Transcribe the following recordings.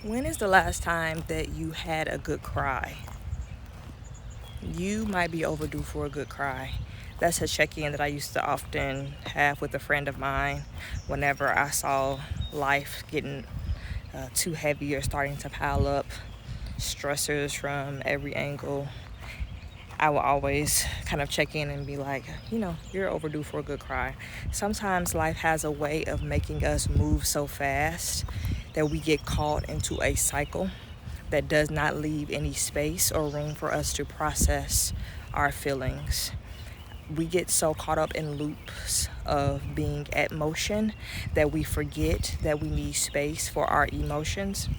When is the last time that you had a good cry? You might be overdue for a good cry. That's a check in that I used to often have with a friend of mine whenever I saw life getting too heavy or starting to pile up, stressors from every angle. I will always kind of check in and be like, you're overdue for a good cry. Sometimes life has a way of making us move so fast that we get caught into a cycle that does not leave any space or room for us to process our feelings. We get so caught up in loops of being at motion that we forget that we need space for our emotions,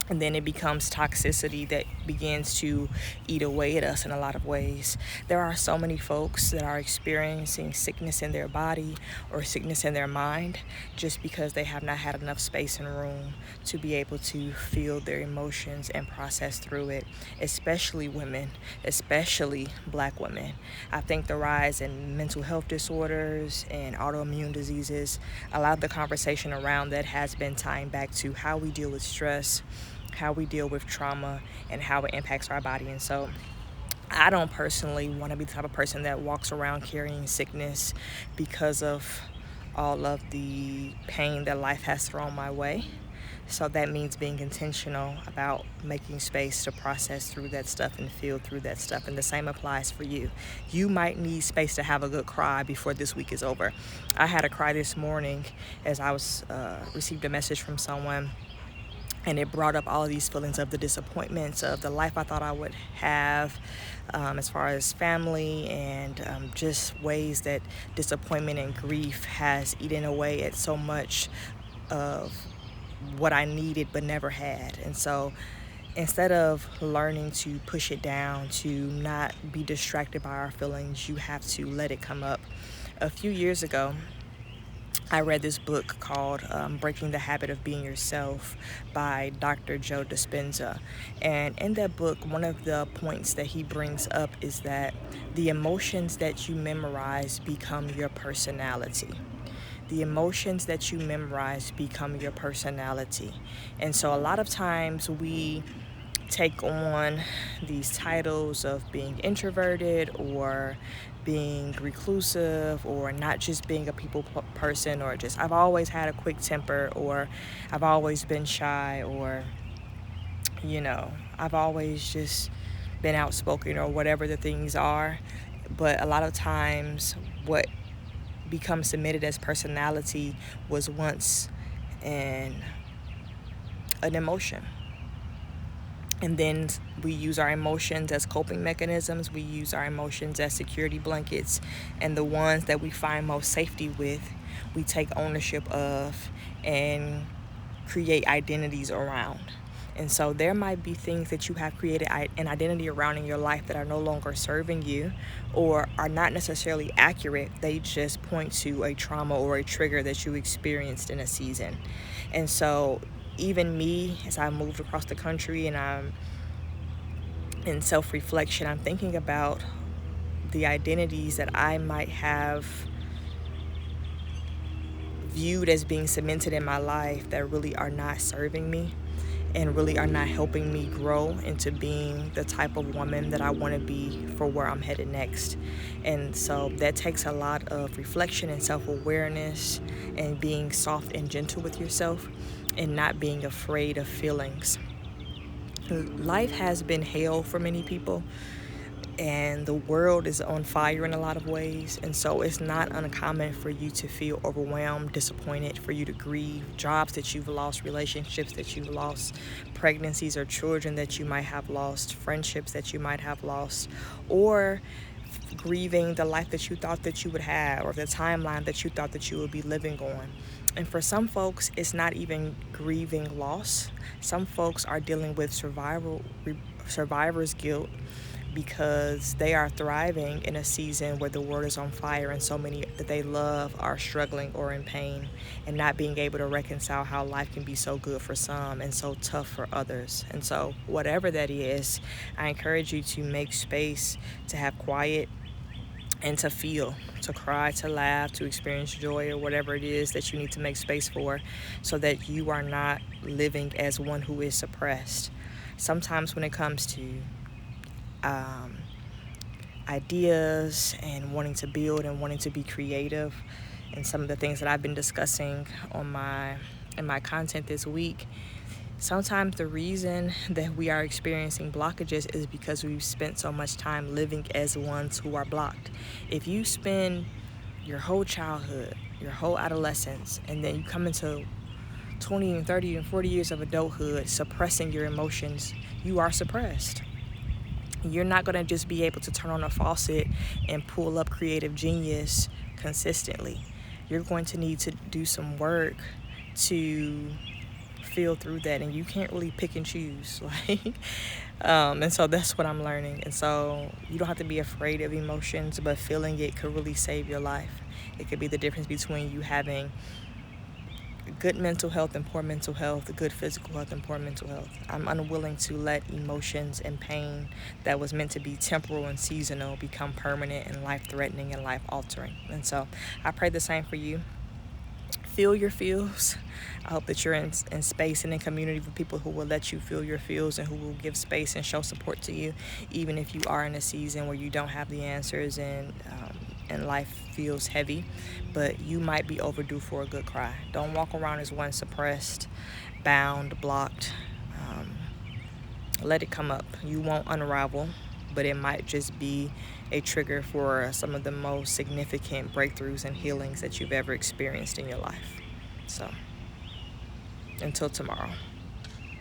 and then it becomes toxicity that begins to eat away at us in a lot of ways. There are so many folks that are experiencing sickness in their body or sickness in their mind just because they have not had enough space and room to be able to feel their emotions and process through it, especially women, especially black women. I think the rise in mental health disorders and autoimmune diseases, a lot of the conversation around that has been tying back to how we deal with stress, how we deal with trauma, and how it impacts our body. And so I don't personally want to be the type of person that walks around carrying sickness because of all of the pain that life has thrown my way. So that means being intentional about making space to process through that stuff and feel through that stuff. And the same applies for you. You might need space to have a good cry before this week is over. I had a cry this morning as I was received a message from someone, and it brought up all of these feelings of the disappointments of the life I thought I would have, as far as family, and just ways that disappointment and grief has eaten away at so much of what I needed but never had. And so instead of learning to push it down, to not be distracted by our feelings, you have to let it come up. A few years ago, I read this book called Breaking the Habit of Being Yourself by Dr. Joe Dispenza. And in that book, one of the points that he brings up is that the emotions that you memorize become your personality. The emotions that you memorize become your personality. And so a lot of times we take on these titles of being introverted or being reclusive or not just being a people person, or just I've always had a quick temper, or I've always been shy, or I've always just been outspoken, or whatever the things are. But a lot of times what becomes submitted as personality was once an an emotion. And then we use our emotions as coping mechanisms. We use our emotions as security blankets. And the ones that we find most safety with, we take ownership of and create identities around. And so there might be things that you have created an identity around in your life that are no longer serving you or are not necessarily accurate. They just point to a trauma or a trigger that you experienced in a season. And so even me, as I moved across the country and I'm in self-reflection, I'm thinking about the identities that I might have viewed as being cemented in my life that really are not serving me and really are not helping me grow into being the type of woman that I want to be for where I'm headed next. And so that takes a lot of reflection and self-awareness and being soft and gentle with yourself and not being afraid of feelings. Life has been hell for many people, and the world is on fire in a lot of ways. And so it's not uncommon for you to feel overwhelmed, disappointed, for you to grieve jobs that you've lost, relationships that you've lost, pregnancies or children that you might have lost, friendships that you might have lost, or grieving the life that you thought that you would have or the timeline that you thought that you would be living on. And for some folks, it's not even grieving loss. Some folks are dealing with survivor's guilt because they are thriving in a season where the world is on fire and so many that they love are struggling or in pain, and not being able to reconcile how life can be so good for some and so tough for others. And so whatever that is, I encourage you to make space to have quiet and to feel, to cry, to laugh, to experience joy, or whatever it is that you need to make space for, so that you are not living as one who is suppressed. Sometimes when it comes to um, ideas and wanting to build and wanting to be creative, and some of the things that I've been discussing on my content this week, sometimes the reason that we are experiencing blockages is because we've spent so much time living as ones who are blocked. If you spend your whole childhood, your whole adolescence, and then you come into 20 and 30 and 40 years of adulthood suppressing your emotions, you are suppressed. You're not going to just be able to turn on a faucet and pull up creative genius consistently. You're going to need to do some work to feel through that, and you can't really pick and choose. And so that's what I'm learning. And so you don't have to be afraid of emotions, but feeling it could really save your life. It could be the difference between you having good mental health and poor mental health, good physical health and poor mental health. I'm unwilling to let emotions and pain that was meant to be temporal and seasonal become permanent and life-threatening and life-altering. And so I pray the same for you. Feel your feels. I hope that you're in space and in community with people who will let you feel your feels and who will give space and show support to you, even if you are in a season where you don't have the answers and life feels heavy, but you might be overdue for a good cry. Don't walk around as one suppressed, bound, blocked. Let it come up. You won't unravel, but it might just be a trigger for some of the most significant breakthroughs and healings that you've ever experienced in your life. So, until tomorrow.